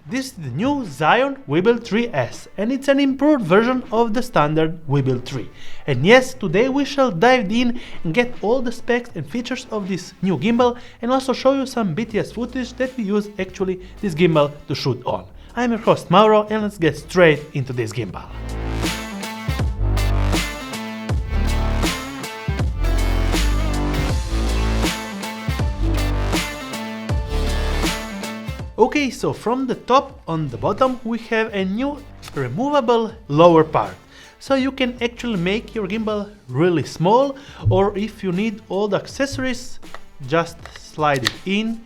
This is the new Zhiyun Weebill 3S, and it's an improved version of the standard Weebill 3. And yes, today we shall dive in and get all the specs and features of this new gimbal, and also show you some BTS footage that we use actually this gimbal to shoot on. I'm your host Mauro, and let's get straight into this gimbal. Okay, so from the top on the bottom we have a new removable lower part. So you can actually make your gimbal really small, or if you need all the accessories, just slide it in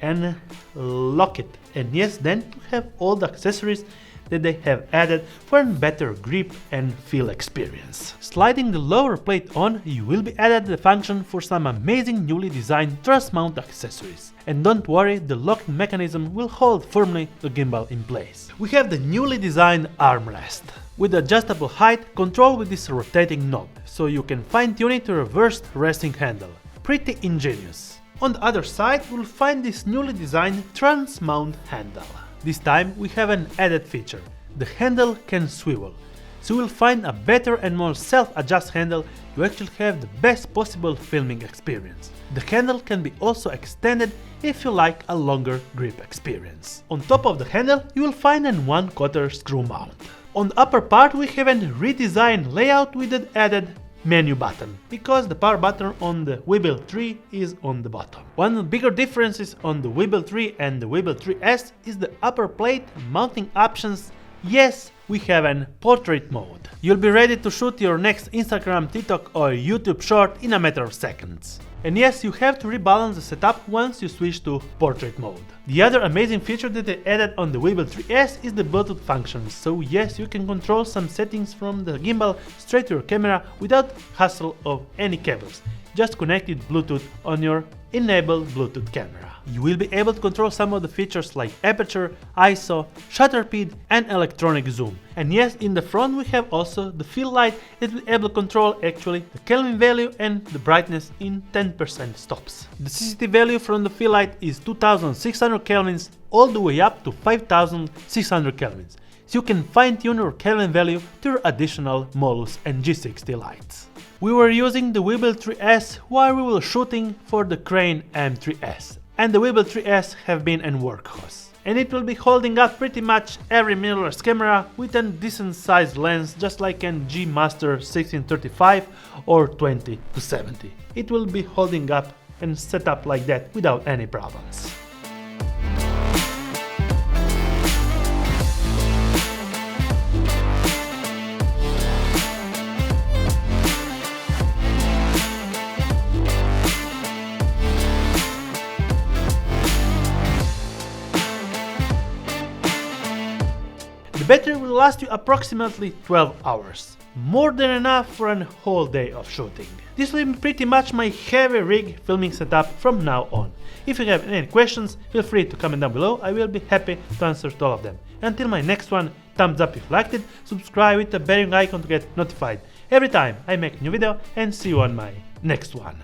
and lock it. And yes, then you have all the accessories that they have added for a better grip and feel experience. Sliding the lower plate on, you will be added the function for some amazing newly designed truss mount accessories. And don't worry, the locking mechanism will hold firmly the gimbal in place. We have the newly designed armrest with adjustable height control with this rotating knob, so you can fine-tune it to reversed resting handle. Pretty ingenious. On the other side, we'll find this newly designed trans mount handle. This time we have an added feature. The handle can swivel. So you will find a better and more self-adjust handle. You actually have the best possible filming experience. The handle can be also extended if you like a longer grip experience. On top of the handle you will find an 1/4 screw mount. On the upper part we have a redesigned layout with an added menu button, because the power button on the Weebill 3 is on the bottom. One of the bigger differences on the Weebill 3 and the Weebill 3S is the upper plate mounting options. Yes, we have an portrait mode. You'll be ready to shoot your next Instagram, TikTok or YouTube short in a matter of seconds. And yes, you have to rebalance the setup once you switch to portrait mode. The other amazing feature that they added on the Weebill 3S is the Bluetooth function. So yes, you can control some settings from the gimbal straight to your camera without hassle of any cables. Just connect it Bluetooth on your enabled Bluetooth camera. You will be able to control some of the features like aperture, ISO, shutter speed and electronic zoom. And yes, in the front we have also the fill light that will be able to control actually the Kelvin value and the brightness in 10% stops. The CCT value from the fill light is 2600 kelvins all the way up to 5600 kelvins. So you can fine-tune your Kelvin value to your additional Modus and G60 lights. We were using the Weebill 3S while we were shooting for the Crane M3S, and the Weebill 3S have been a workhorse. And it will be holding up pretty much every mirrorless camera with a decent sized lens, just like a G Master 1635 or 20-70. It will be holding up and set up like that without any problems. The battery will last you approximately 12 hours, more than enough for a whole day of shooting. This will be pretty much my heavy rig filming setup from now on. If you have any questions, feel free to comment down below, I will be happy to answer to all of them. Until my next one, thumbs up if you liked it, subscribe with the bell icon to get notified every time I make a new video, and see you on my next one.